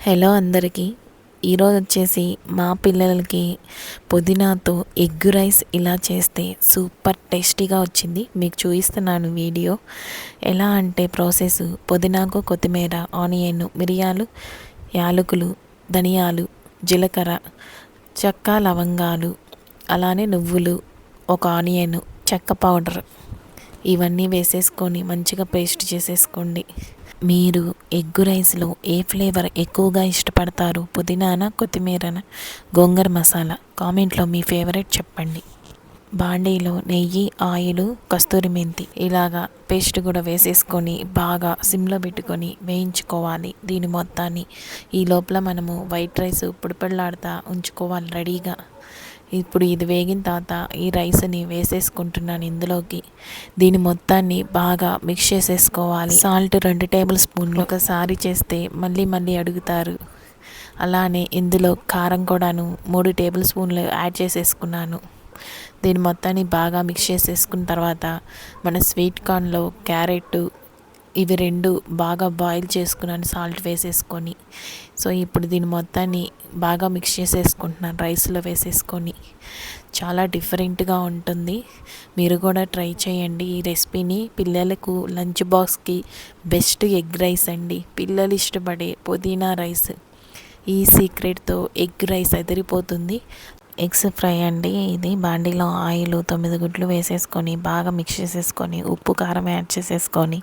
Hello అందరికీ. ఈరోజు వచ్చేసి మా పిల్లలకి పుదీనాతో ఎగ్ రైస్ ఇలా చేస్తే సూపర్ టేస్టీగా వచ్చింది. మీకు చూపిస్తున్నాను వీడియో. ఎలా అంటే ప్రాసెస్: పుదీనాకు కొత్తిమీర, ఆనియన్, మిరియాలు, యాలకులు, ధనియాలు, జీలకర్ర, చెక్క, లవంగాలు, అలానే నువ్వులు, ఒక ఆనియన్, చెక్క పౌడర్, ఇవన్నీ వేసేసుకొని మంచిగా పేస్ట్ చేసేసుకోండి. మీరు ఎగ్ రైస్లో ఏ ఫ్లేవర్ ఎక్కువగా ఇష్టపడతారు? పుదీనానా, కొత్తిమీరనా, గోంగూర మసాలా? కామెంట్లో మీ ఫేవరెట్ చెప్పండి. బాండీలో నెయ్యి, ఆయిల్, కస్తూరి మెంతి ఇలాగా పేస్ట్ కూడా వేసేసుకొని బాగా సిమ్లో పెట్టుకొని వేయించుకోవాలి దీని మొత్తాన్ని. ఈ లోపల మనము వైట్ రైస్ పొడిపొడిలాడుతూ ఉంచుకోవాలి రెడీగా. ఇప్పుడు ఇది వేగిన తర్వాత ఈ రైస్ని వేసేసుకుంటున్నాను ఇందులోకి. దీని మొత్తాన్ని బాగా మిక్స్ చేసేసుకోవాలి. సాల్ట్ 2 టేబుల్ స్పూన్లు. ఒకసారి చేస్తే మళ్ళీ మళ్ళీ అడుగుతారు. అలానే ఇందులో కారం కూడాను 3 టేబుల్ స్పూన్లు యాడ్ చేసేసుకున్నాను. దీని మొత్తాన్ని బాగా మిక్స్ చేసేసుకున్న తర్వాత మన స్వీట్ కార్న్లో క్యారెట్ ఇవి 2 బాగా బాయిల్ చేసుకున్నాను సాల్ట్ వేసేసుకొని. సో ఇప్పుడు దీని మొత్తాన్ని బాగా మిక్స్ చేసేసుకుంటున్నాను రైస్లో వేసేసుకొని. చాలా డిఫరెంట్గా ఉంటుంది. మీరు కూడా ట్రై చేయండి ఈ రెసిపీని. పిల్లలకు లంచ్ బాక్స్కి బెస్ట్ ఎగ్ రైస్ అండి. పిల్లలు ఇష్టపడే పుదీనా రైస్. ఈ సీక్రెట్తో ఎగ్ రైస్ అదిరిపోతుంది. ఎగ్స్ ఫ్రై అండి ఇది. బాండీలో ఆయిల్ 9 గుడ్లు వేసేసుకొని బాగా మిక్స్ చేసేసుకొని ఉప్పు కారం యాడ్ చేసేసుకొని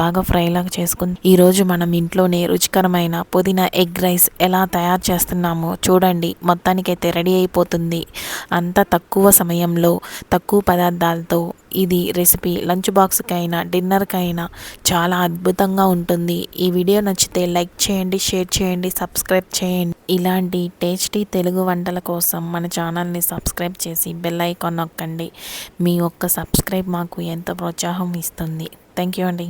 బాగా ఫ్రైలాగా చేసుకుని ఈరోజు మనం ఇంట్లోనే రుచికరమైన పుదీనా ఎగ్ రైస్ ఎలా తయారు చేస్తున్నామో చూడండి. మొత్తానికైతే రెడీ అయిపోతుంది. అంత తక్కువ సమయంలో తక్కువ పదార్థాలతో ఇది రెసిపీ లంచ్ బాక్స్కైనా డిన్నర్కైనా చాలా అద్భుతంగా ఉంటుంది. ఈ వీడియో నచ్చితే లైక్ చేయండి, షేర్ చేయండి, సబ్స్క్రైబ్ చేయండి. ఇలాంటి టేస్టీ తెలుగు వంటల కోసం మన ఛానల్ని సబ్స్క్రైబ్ చేసి బెల్ ఐకాన్ నొక్కండి. మీ ఒక్క సబ్స్క్రైబ్ మాకు ఎంతో ప్రోత్సాహం ఇస్తుంది. థ్యాంక్ యూ అండి.